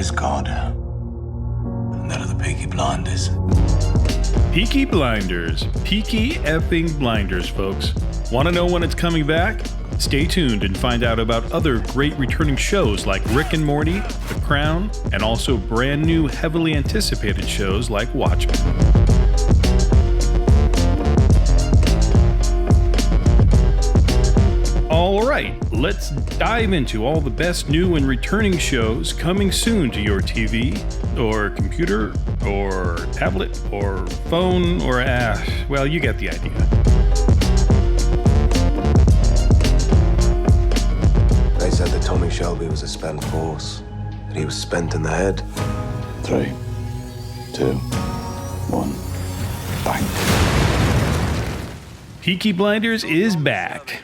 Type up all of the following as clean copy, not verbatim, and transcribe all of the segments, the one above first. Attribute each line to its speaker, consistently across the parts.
Speaker 1: is God. And that of the Peaky Blinders.
Speaker 2: Peaky Blinders. Peaky effing Blinders, folks. Want to know when it's coming back? Stay tuned and find out about other great returning shows like Rick and Morty, The Crown, and also brand new, heavily anticipated shows like Watchmen. All right, let's dive into all the best new and returning shows coming soon to your TV, or computer, or tablet, or phone, or well, you get the idea.
Speaker 3: They said that Tommy Shelby was a spent force, that he was spent in the head.
Speaker 1: 3, 2, 1, bang.
Speaker 2: Peaky Blinders is back.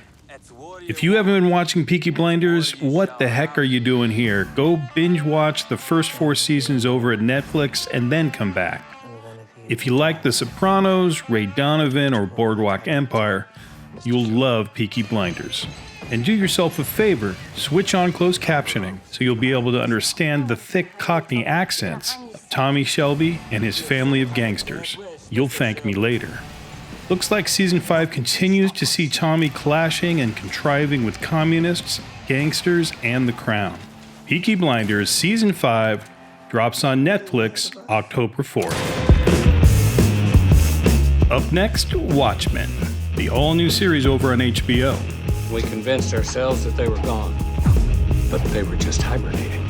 Speaker 2: If you haven't been watching Peaky Blinders, what the heck are you doing here? Go binge watch the first 4 seasons over at Netflix and then come back. If you like The Sopranos, Ray Donovan, or Boardwalk Empire, you'll love Peaky Blinders. And do yourself a favor, switch on closed captioning so you'll be able to understand the thick Cockney accents of Tommy Shelby and his family of gangsters. You'll thank me later. Looks like Season 5 continues to see Tommy clashing and contriving with communists, gangsters, and the Crown. Peaky Blinders Season 5 drops on Netflix October 4th. Up next, Watchmen, the all-new series over on HBO.
Speaker 4: We convinced ourselves that they were gone, but they were just hibernating.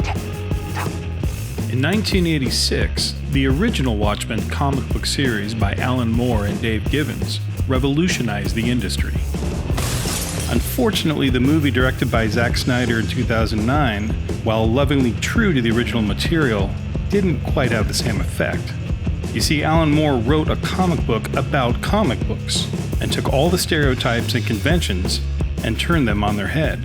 Speaker 2: In 1986, the original Watchmen comic book series by Alan Moore and Dave Gibbons revolutionized the industry. Unfortunately, the movie directed by Zack Snyder in 2009, while lovingly true to the original material, didn't quite have the same effect. You see, Alan Moore wrote a comic book about comic books and took all the stereotypes and conventions and turned them on their head.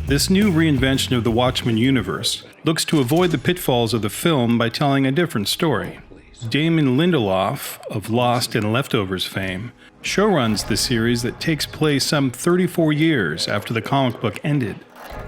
Speaker 2: This new reinvention of the Watchmen universe looks to avoid the pitfalls of the film by telling a different story. Damon Lindelof, of Lost and Leftovers fame, showruns the series that takes place some 34 years after the comic book ended.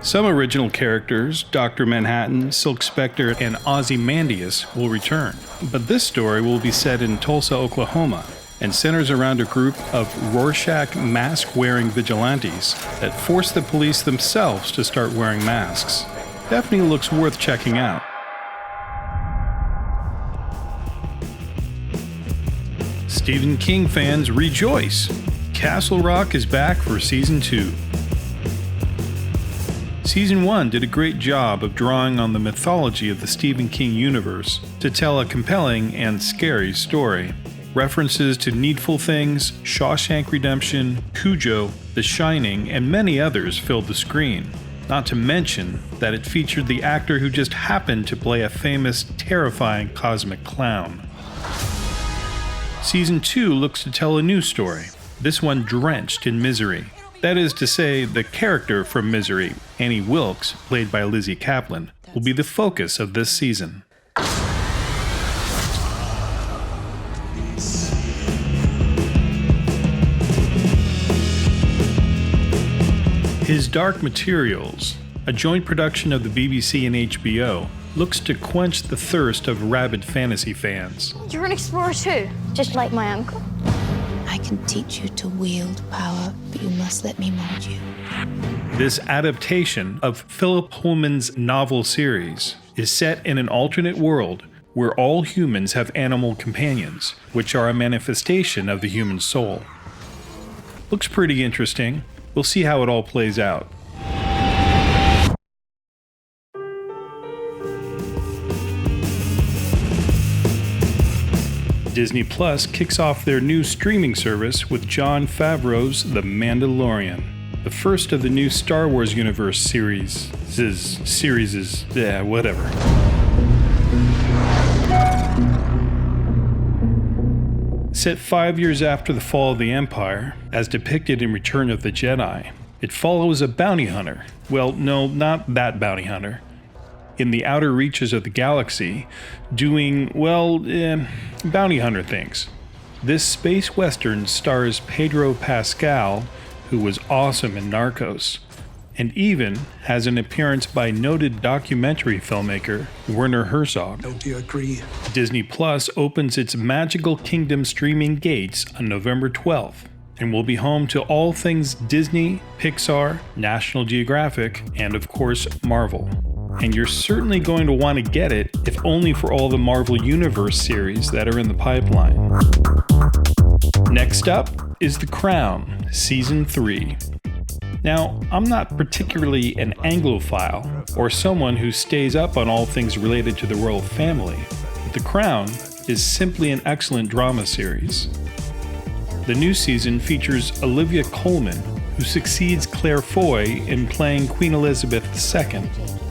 Speaker 2: Some original characters, Dr. Manhattan, Silk Spectre, and Ozymandias, will return, but this story will be set in Tulsa, Oklahoma, and centers around a group of Rorschach mask-wearing vigilantes that force the police themselves to start wearing masks. Definitely looks worth checking out. Stephen King fans rejoice! Castle Rock is back for Season 2. Season 1 did a great job of drawing on the mythology of the Stephen King universe to tell a compelling and scary story. References to Needful Things, Shawshank Redemption, Cujo, The Shining, and many others filled the screen. Not to mention that it featured the actor who just happened to play a famous, terrifying cosmic clown. Season 2 looks to tell a new story, this one drenched in misery. That is to say, the character from Misery, Annie Wilkes, played by Lizzie Kaplan, will be the focus of this season. His Dark Materials, a joint production of the BBC and HBO, looks to quench the thirst of rabid fantasy fans.
Speaker 5: You're an explorer too, just like my uncle.
Speaker 6: I can teach you to wield power, but you must let me mold you.
Speaker 2: This adaptation of Philip Pullman's novel series is set in an alternate world where all humans have animal companions, which are a manifestation of the human soul. Looks pretty interesting. We'll see how it all plays out. Disney Plus kicks off their new streaming service with Jon Favreau's The Mandalorian, the first of the new Star Wars universe series, whatever. Set 5 years after the fall of the Empire, as depicted in Return of the Jedi, it follows a bounty hunter. Well, no, not that bounty hunter. In the outer reaches of the galaxy, doing, bounty hunter things. This space western stars Pedro Pascal, who was awesome in Narcos, and even has an appearance by noted documentary filmmaker Werner Herzog.
Speaker 7: Do you agree?
Speaker 2: Disney Plus opens its Magical Kingdom streaming gates on November 12th and will be home to all things Disney, Pixar, National Geographic, and of course Marvel. And you're certainly going to want to get it, if only for all the Marvel Universe series that are in the pipeline. Next up is The Crown, Season 3. Now, I'm not particularly an Anglophile or someone who stays up on all things related to the royal family, but The Crown is simply an excellent drama series. The new season features Olivia Colman, who succeeds Claire Foy in playing Queen Elizabeth II,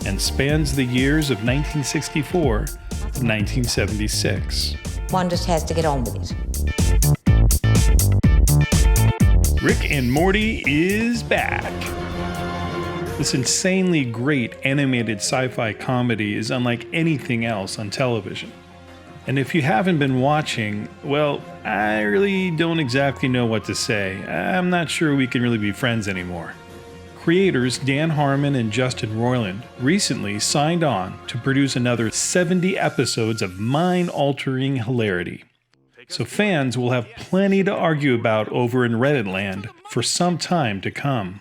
Speaker 2: and spans the years of 1964 to 1976.
Speaker 8: One just has to get on with it.
Speaker 2: Rick and Morty is back. This insanely great animated sci-fi comedy is unlike anything else on television. And if you haven't been watching, well, I really don't exactly know what to say. I'm not sure we can really be friends anymore. Creators Dan Harmon and Justin Roiland recently signed on to produce another 70 episodes of mind-altering hilarity. So fans will have plenty to argue about over in Reddit land for some time to come.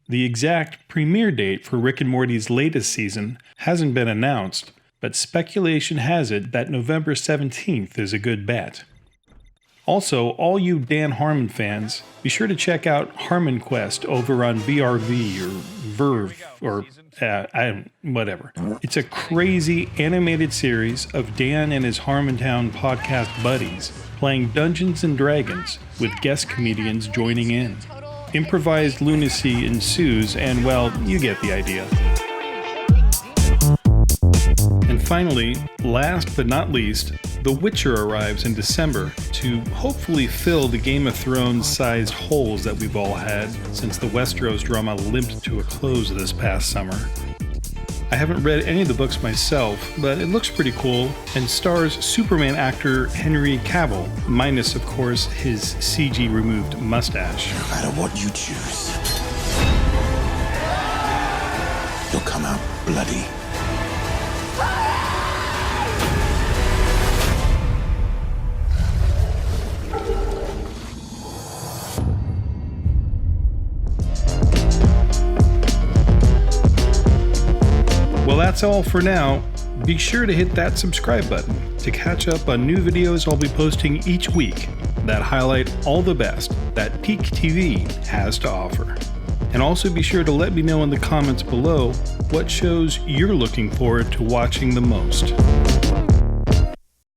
Speaker 2: The exact premiere date for Rick and Morty's latest season hasn't been announced, but speculation has it that November 17th is a good bet. Also, all you Dan Harmon fans, be sure to check out Harmon Quest over on VRV or Verve or whatever. It's a crazy animated series of Dan and his Harmontown podcast buddies playing Dungeons and Dragons with guest comedians joining in. Improvised lunacy ensues, and well, you get the idea. And finally, last but not least, The Witcher arrives in December to hopefully fill the Game of Thrones-sized holes that we've all had since the Westeros drama limped to a close this past summer. I haven't read any of the books myself, but it looks pretty cool and stars Superman actor Henry Cavill, minus, of course, his CG-removed mustache.
Speaker 1: No matter what you choose, you'll come out bloody.
Speaker 2: Well, that's all for now. Be sure to hit that subscribe button to catch up on new videos I'll be posting each week that highlight all the best that Peak TV has to offer. And also be sure to let me know in the comments below what shows you're looking forward to watching the most.